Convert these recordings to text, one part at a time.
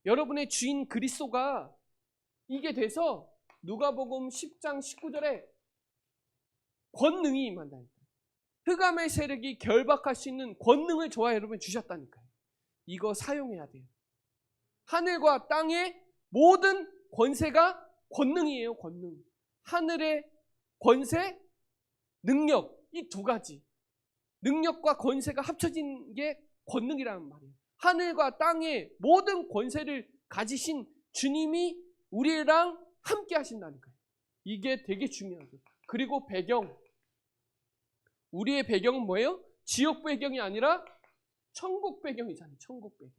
여러분의 주인 그리스도가 이게 돼서 누가복음 10장 19절에 권능이 임한다니까요. 흑암의 세력이 결박할 수 있는 권능을 저와 여러분 주셨다니까요. 이거 사용해야 돼요. 하늘과 땅의 모든 권세가 권능이에요. 권능. 하늘의 권세, 능력, 이 두 가지. 능력과 권세가 합쳐진 게 권능이라는 말이에요. 하늘과 땅의 모든 권세를 가지신 주님이 우리랑 함께 하신다니까요. 이게 되게 중요하죠. 그리고 배경. 우리의 배경은 뭐예요? 지옥 배경이 아니라 천국 배경이잖아요. 천국 배경.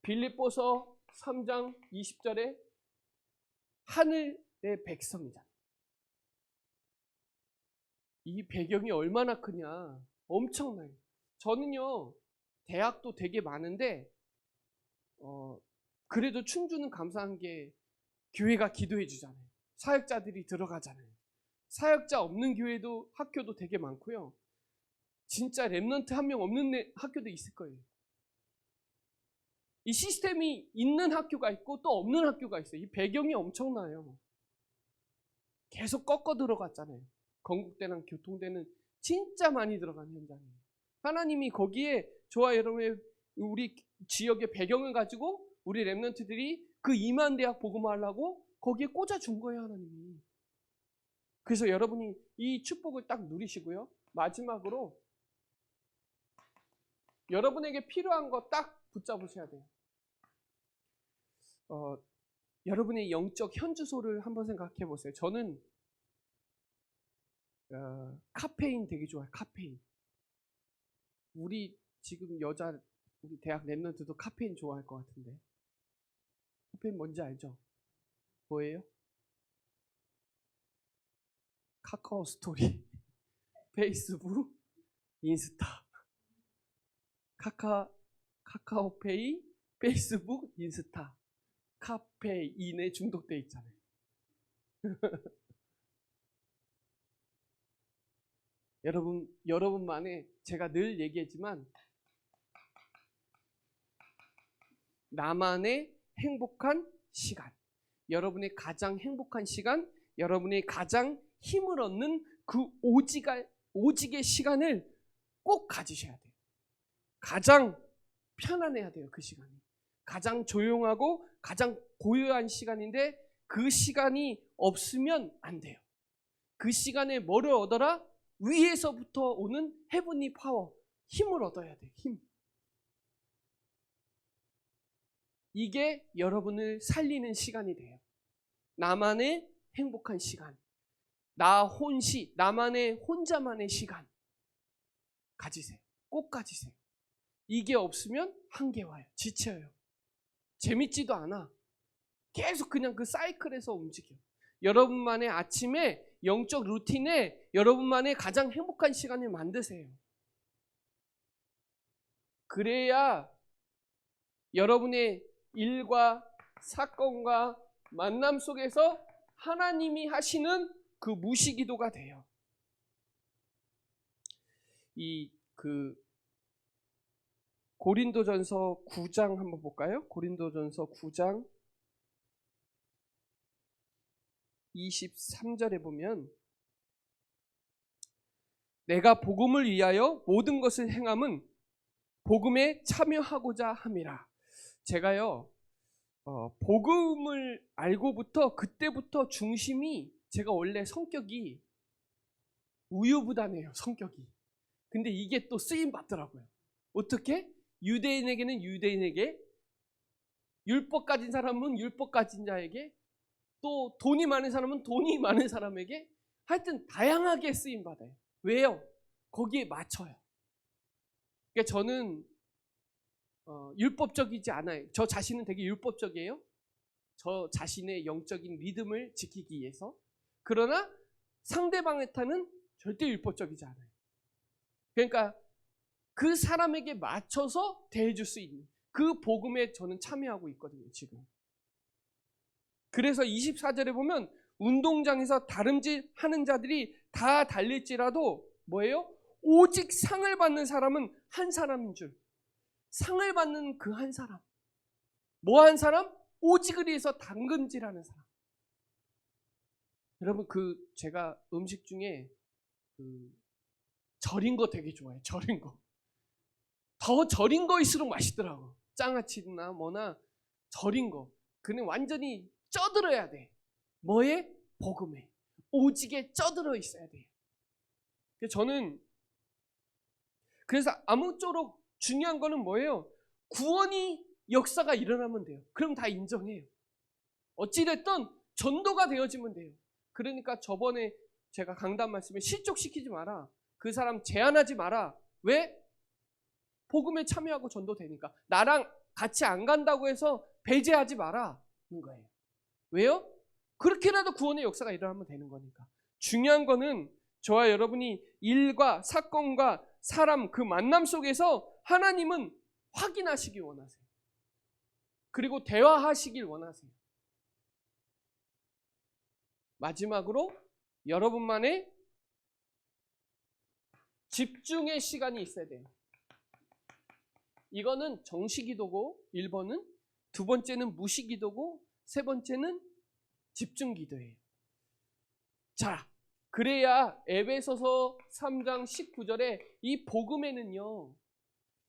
빌립보서 3장 20절에 하늘의 백성이잖아요. 이 배경이 얼마나 크냐. 엄청나요. 저는요, 대학도 되게 많은데 그래도 충주는 감사한 게 교회가 기도해 주잖아요. 사역자들이 들어가잖아요. 사역자 없는 교회도 학교도 되게 많고요. 진짜 랩넌트 한 명 없는 학교도 있을 거예요. 이 시스템이 있는 학교가 있고 또 없는 학교가 있어요. 이 배경이 엄청나요. 계속 꺾어 들어갔잖아요. 건국대랑 교통대는 진짜 많이 들어간 현장이에요. 하나님이 거기에 저와 여러분의 우리 지역의 배경을 가지고 우리 랩넌트들이 그 이만대학 복음화하려고 거기에 꽂아준 거예요. 하나님이. 그래서 여러분이 이 축복을 딱 누리시고요. 마지막으로 여러분에게 필요한 거 딱 붙잡으셔야 돼요. 여러분의 영적 현주소를 한번 생각해 보세요. 저는 카페인 되게 좋아해요. 카페인. 우리 지금 우리 대학 랩런트도 카페인 좋아할 것 같은데. 카페인 뭔지 알죠? 뭐예요? 카카오 스토리, 페이스북, 인스타. 카카오페이, 페이스북, 인스타. 카페인에 중독돼 있잖아요. 여러분만의, 제가 늘 얘기했지만 나만의 행복한 시간, 여러분의 가장 행복한 시간, 여러분의 가장 힘을 얻는 그 오직의 시간을 꼭 가지셔야 돼요. 가장 편안해야 돼요. 그 시간이 가장 조용하고 가장 고요한 시간인데 그 시간이 없으면 안 돼요. 그 시간에 뭐를 얻어라? 위에서부터 오는 헤븐리 파워, 힘을 얻어야 돼요. 힘. 이게 여러분을 살리는 시간이 돼요. 나만의 행복한 시간, 나만의 혼자만의 시간 가지세요. 꼭 가지세요. 이게 없으면 한계 와요. 지쳐요. 재밌지도 않아. 계속 그냥 그 사이클에서 움직여. 여러분만의 아침에 영적 루틴에 여러분만의 가장 행복한 시간을 만드세요. 그래야 여러분의 일과 사건과 만남 속에서 하나님이 하시는 그 무시기도가 돼요. 고린도전서 9장 한번 볼까요? 고린도전서 9장 23절에 보면 내가 복음을 위하여 모든 것을 행함은 복음에 참여하고자 함이라. 제가요 복음을 알고부터 그때부터 중심이, 제가 원래 성격이 우유부단해요. 성격이. 근데 이게 또 쓰임 받더라고요. 어떻게? 유대인에게는 유대인에게, 율법 가진 사람은 율법 가진 자에게, 또 돈이 많은 사람은 돈이 많은 사람에게, 하여튼 다양하게 쓰임 받아요. 왜요? 거기에 맞춰요. 그러니까 저는 율법적이지 않아요. 저 자신은 되게 율법적이에요. 저 자신의 영적인 리듬을 지키기 위해서. 그러나 상대방의 타는 절대 율법적이지 않아요. 그러니까 그 사람에게 맞춰서 대해줄 수 있는 그 복음에 저는 참여하고 있거든요. 지금. 그래서 24절에 보면 운동장에서 다름질하는 자들이 다 달릴지라도 뭐예요? 오직 상을 받는 사람은 한 사람인 줄. 상을 받는 그 한 사람. 뭐 한 사람? 오직을 위해서 담금질하는 사람. 여러분, 제가 음식 중에 절인 거 되게 좋아해요. 절인 거. 더 절인 거일수록 맛있더라고. 장아찌나 뭐나 절인 거. 그는 완전히 쪄들어야 돼. 뭐에? 복음에. 오직에 쪄들어 있어야 돼요. 저는 그래서 아무쪼록 중요한 거는 뭐예요? 구원이 역사가 일어나면 돼요. 그럼 다 인정해요. 어찌됐든 전도가 되어지면 돼요. 그러니까 저번에 제가 강단 말씀에 실족시키지 마라. 그 사람 제한하지 마라. 왜? 복음에 참여하고 전도되니까. 나랑 같이 안 간다고 해서 배제하지 마라는 거예요. 왜요? 그렇게라도 구원의 역사가 일어나면 되는 거니까. 중요한 거는 저와 여러분이 일과 사건과 사람 그 만남 속에서 하나님은 확인하시길 원하세요. 그리고 대화하시길 원하세요. 마지막으로 여러분만의 집중의 시간이 있어야 돼요. 이거는 정시기도고 1번은, 두 번째는 무시기도고 세 번째는 집중기도예요. 자, 그래야 에베소서 3장 19절에 이 복음에는요,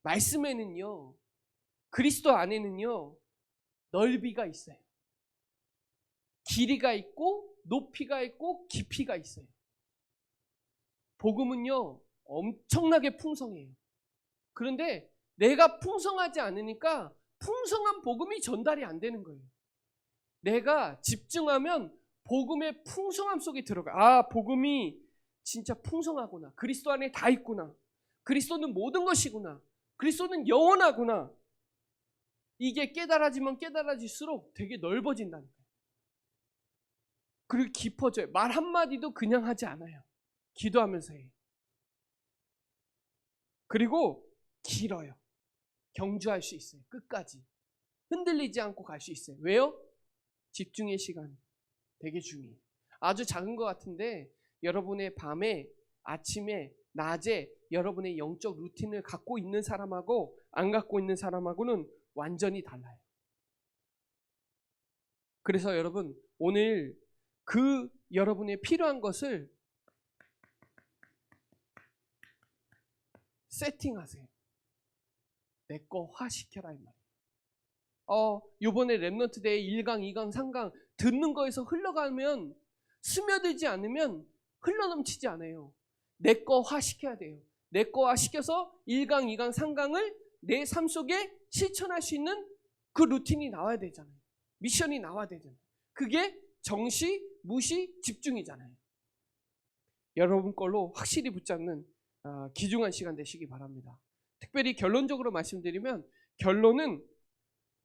말씀에는요, 그리스도 안에는요 넓이가 있어요. 길이가 있고 높이가 있고 깊이가 있어요. 복음은요 엄청나게 풍성해요. 그런데 내가 풍성하지 않으니까 풍성한 복음이 전달이 안 되는 거예요. 내가 집중하면 복음의 풍성함 속에 들어가. 아, 복음이 진짜 풍성하구나. 그리스도 안에 다 있구나. 그리스도는 모든 것이구나. 그리스도는 영원하구나. 이게 깨달아지면 깨달아질수록 되게 넓어진다는 거예요. 그리고 깊어져요. 말 한마디도 그냥 하지 않아요. 기도하면서 해요. 그리고 길어요. 경주할 수 있어요. 끝까지. 흔들리지 않고 갈 수 있어요. 왜요? 집중의 시간 되게 중요해요. 아주 작은 것 같은데 여러분의 밤에, 아침에, 낮에 여러분의 영적 루틴을 갖고 있는 사람하고 안 갖고 있는 사람하고는 완전히 달라요. 그래서 여러분 오늘 여러분의 필요한 것을 세팅하세요. 내 거화 시켜라 이 말이에요. 요번에 랩넌트 대회 1강, 2강, 3강 듣는 거에서 흘러가면 스며들지 않으면 흘러넘치지 않아요. 내 거화 시켜야 돼요. 내 거화 시켜서 1강, 2강, 3강을 내 삶 속에 실천할 수 있는 그 루틴이 나와야 되잖아요. 미션이 나와야 되잖아요. 그게 정시, 무시, 집중이잖아요. 여러분 걸로 확실히 붙잡는 귀중한 시간 되시기 바랍니다. 특별히 결론적으로 말씀드리면 결론은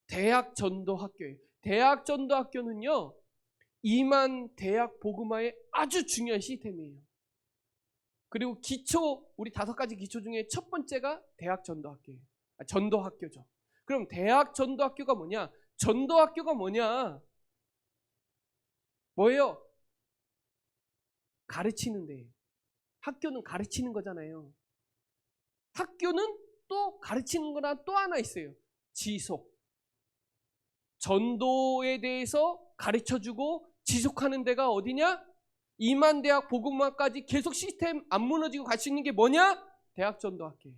대학 전도학교예요. 대학 전도학교는요 2만 대학 복음화의 아주 중요한 시스템이에요. 그리고 우리 5가지 기초 중에 첫 번째가 대학 전도학교예요. 전도학교죠. 그럼 대학 전도학교가 뭐냐? 전도학교가 뭐냐? 뭐예요? 가르치는 데예요. 학교는 가르치는 거잖아요. 학교는 또 가르치는 거나 또 하나 있어요. 지속. 전도에 대해서 가르쳐주고 지속하는 데가 어디냐? 2만 대학 복음화까지 계속 시스템 안 무너지고 갈 수 있는 게 뭐냐? 대학 전도학교예요.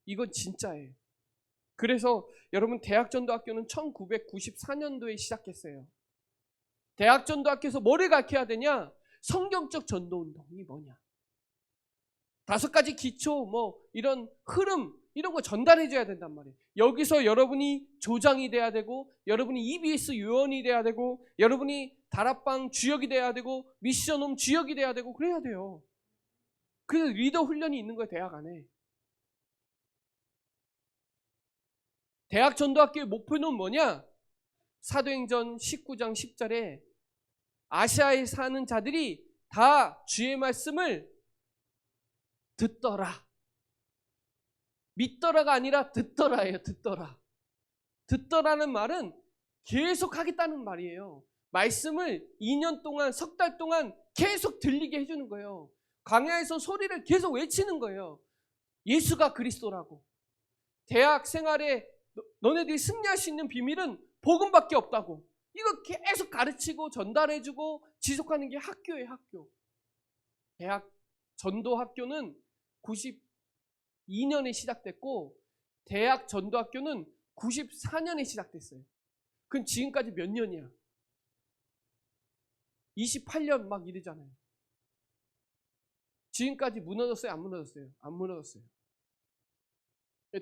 이건 진짜예요. 그래서 여러분 대학 전도학교는 1994년도에 시작했어요. 대학 전도학교에서 뭐를 가르쳐야 되냐? 성경적 전도운동이 뭐냐? 5가지 기초 이런 흐름 이런 거 전달해줘야 된단 말이에요. 여기서 여러분이 조장이 돼야 되고 여러분이 EBS 요원이 돼야 되고 여러분이 다락방 주역이 돼야 되고 미션홈 주역이 돼야 되고 그래야 돼요. 그래서 리더 훈련이 있는 거예요. 대학 안에. 대학 전도학교의 목표는 뭐냐? 사도행전 19장 10절에 아시아에 사는 자들이 다 주의 말씀을 듣더라. 믿더라가 아니라 듣더라예요. 듣더라. 듣더라는 말은 계속 하겠다는 말이에요. 말씀을 2년 동안, 석 달 동안 계속 들리게 해주는 거예요. 광야에서 소리를 계속 외치는 거예요. 예수가 그리스도라고. 대학 생활에 너네들이 승리할 수 있는 비밀은 복음밖에 없다고. 이거 계속 가르치고 전달해주고 지속하는 게 학교예요, 학교. 대학 전도학교는 92년에 시작됐고 대학 전도학교는 94년에 시작됐어요. 그럼 지금까지 몇 년이야? 28년 막 이러잖아요. 지금까지 무너졌어요? 안 무너졌어요? 안 무너졌어요.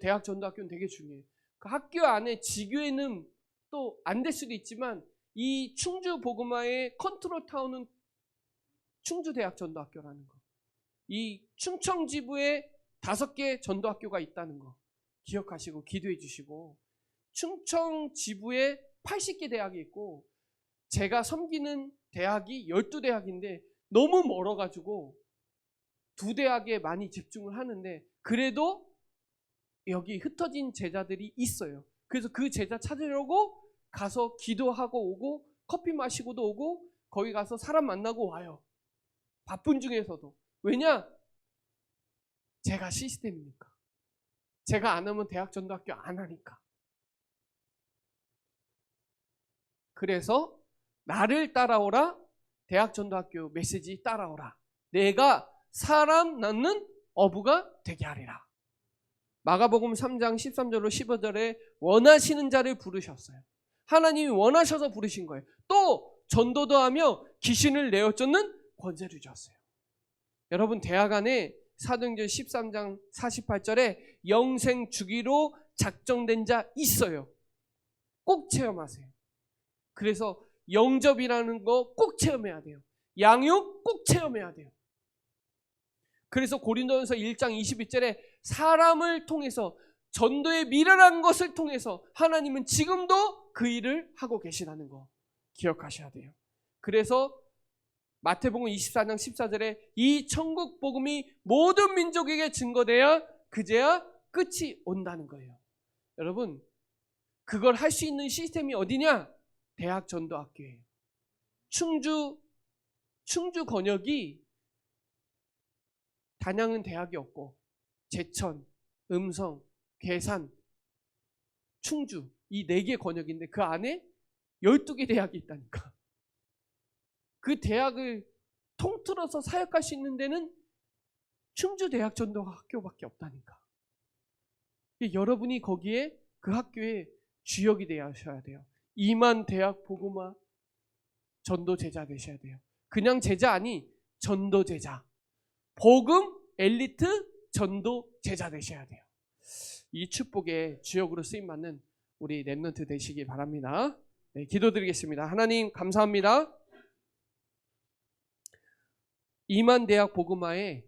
대학 전도학교는 되게 중요해요. 그 학교 안에 지교회는 또 안 될 수도 있지만 이 충주 복음화의 컨트롤 타운은 충주대학 전도학교라는 거. 이 충청 지부에 5개 전도학교가 있다는 거 기억하시고 기도해 주시고, 충청 지부에 80개 대학이 있고 제가 섬기는 대학이 12대학인데 너무 멀어가지고 2대학에 많이 집중을 하는데 그래도 여기 흩어진 제자들이 있어요. 그래서 그 제자 찾으려고 가서 기도하고 오고 커피 마시고도 오고 거기 가서 사람 만나고 와요. 바쁜 중에서도. 왜냐? 제가 시스템이니까. 제가 안 하면 대학 전도학교 안 하니까. 그래서 나를 따라오라, 대학 전도학교 메시지 따라오라. 내가 사람 낳는 어부가 되게 하리라. 마가복음 3장 13절로 15절에 원하시는 자를 부르셨어요. 하나님이 원하셔서 부르신 거예요. 또 전도도 하며 귀신을 내어 쫓는 권세를 주셨어요. 여러분, 대학 안에 사도행전 13장 48절에 영생 주기로 작정된 자 있어요. 꼭 체험하세요. 그래서 영접이라는 거 꼭 체험해야 돼요. 양육 꼭 체험해야 돼요. 그래서 고린도전서 1장 22절에 사람을 통해서 전도의 미련한 것을 통해서 하나님은 지금도 그 일을 하고 계시다는 거 기억하셔야 돼요. 그래서 마태복음 24장 14절에 이 천국 복음이 모든 민족에게 증거돼야 그제야 끝이 온다는 거예요. 여러분, 그걸 할 수 있는 시스템이 어디냐? 대학 전도학교예요. 충주 권역이 단양은 대학이 없고 제천, 음성, 괴산, 충주 이 4개 권역인데 그 안에 12개 대학이 있다니까. 그 대학을 통틀어서 사역할 수 있는 데는 충주대학전도학교밖에 없다니까. 여러분이 거기에 그 학교에 주역이 되셔야 돼요. 2만 대학 복음화 전도 제자 되셔야 돼요. 그냥 제자 아니 전도 제자. 복음 엘리트 전도 제자 되셔야 돼요. 이 축복의 주역으로 쓰임받는 우리 렘넌트 되시기 바랍니다. 네, 기도드리겠습니다. 하나님 감사합니다. 2만 대학 복음화의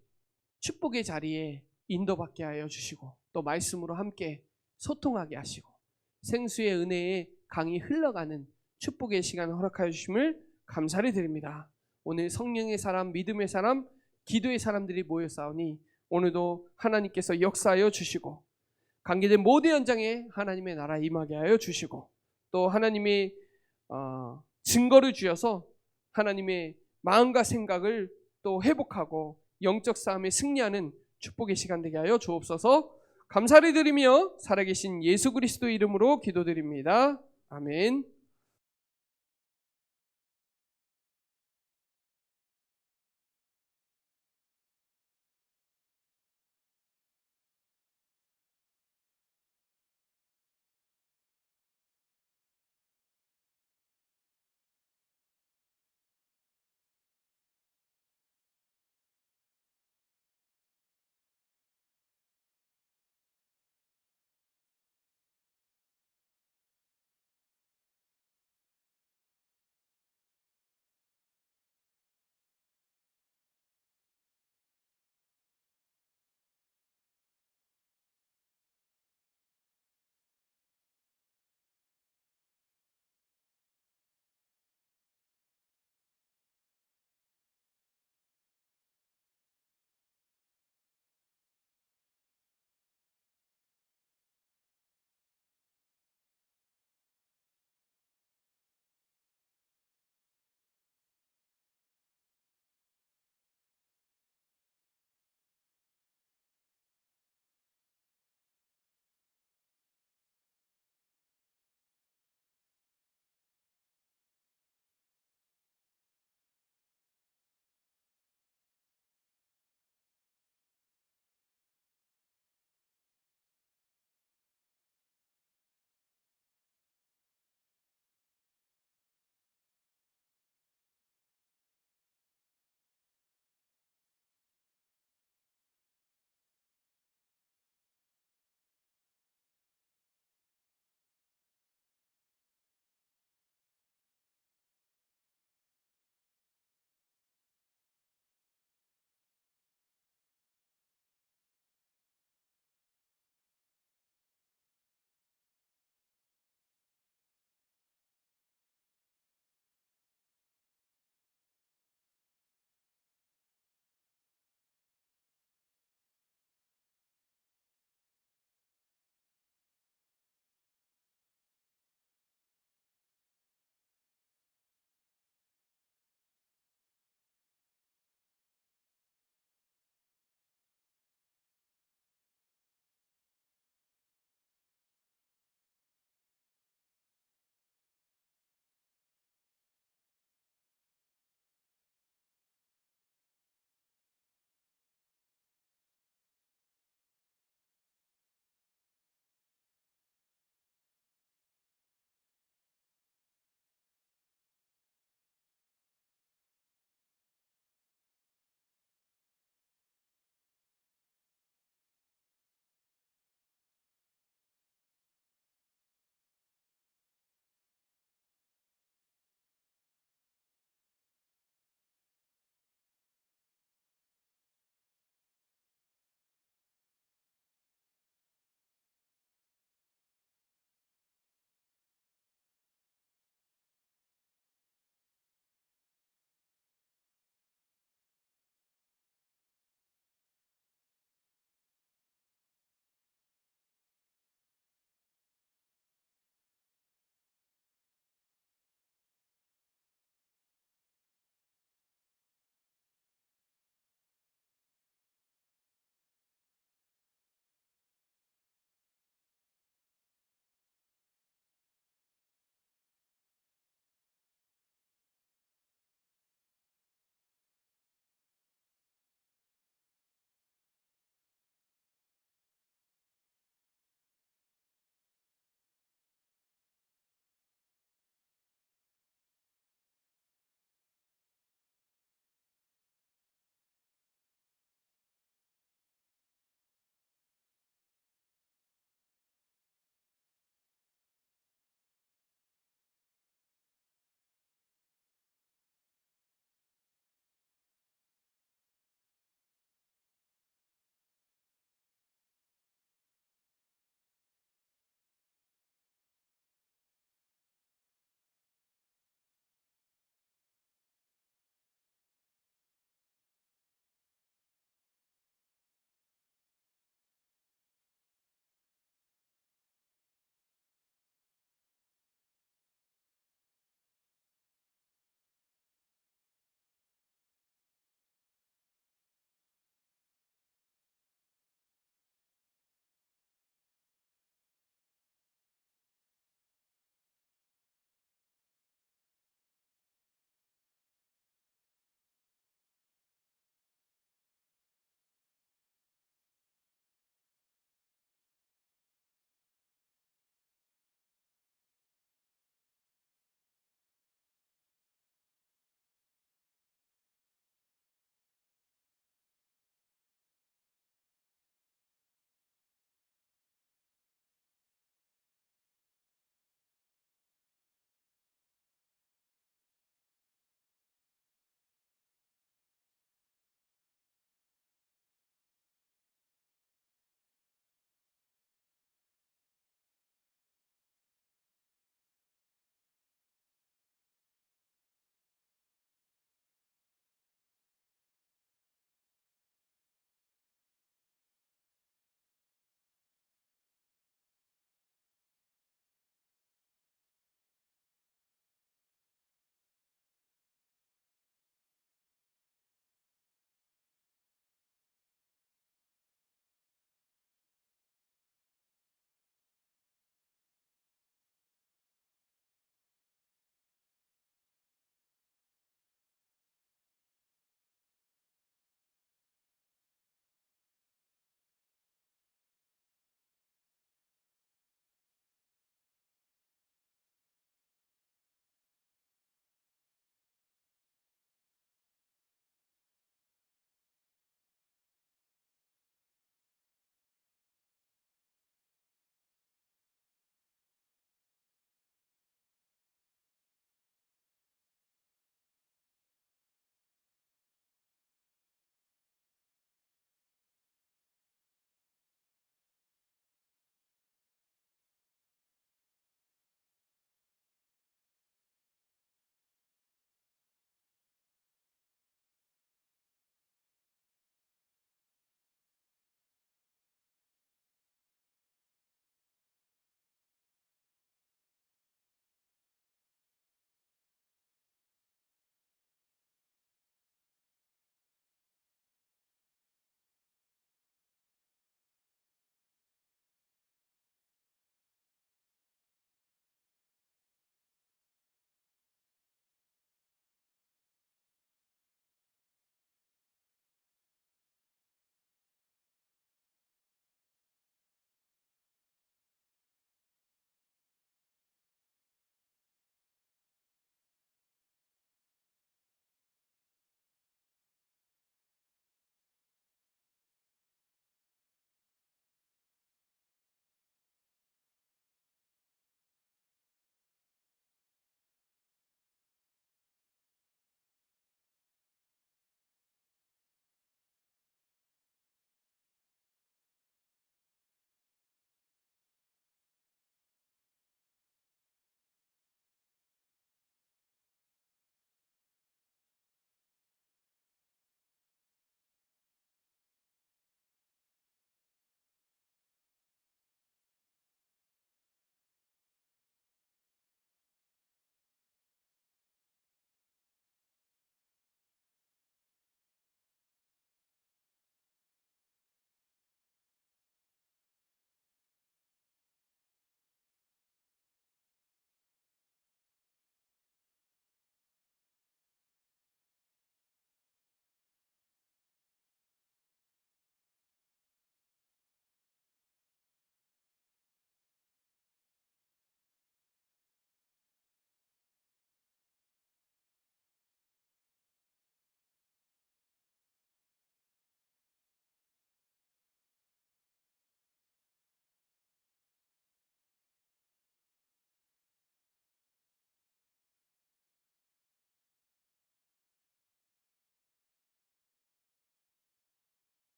축복의 자리에 인도받게 하여 주시고 또 말씀으로 함께 소통하게 하시고 생수의 은혜의 강이 흘러가는 축복의 시간 허락하여 주심을 감사를 드립니다. 오늘 성령의 사람, 믿음의 사람, 기도의 사람들이 모였사오니 오늘도 하나님께서 역사하여 주시고 관계된 모든 현장에 하나님의 나라 임하게 하여 주시고 또 하나님의 증거를 주셔서 하나님의 마음과 생각을 또 회복하고 영적 싸움에 승리하는 축복의 시간 되게 하여 주옵소서. 감사를 드리며 살아계신 예수 그리스도 이름으로 기도드립니다. 아멘.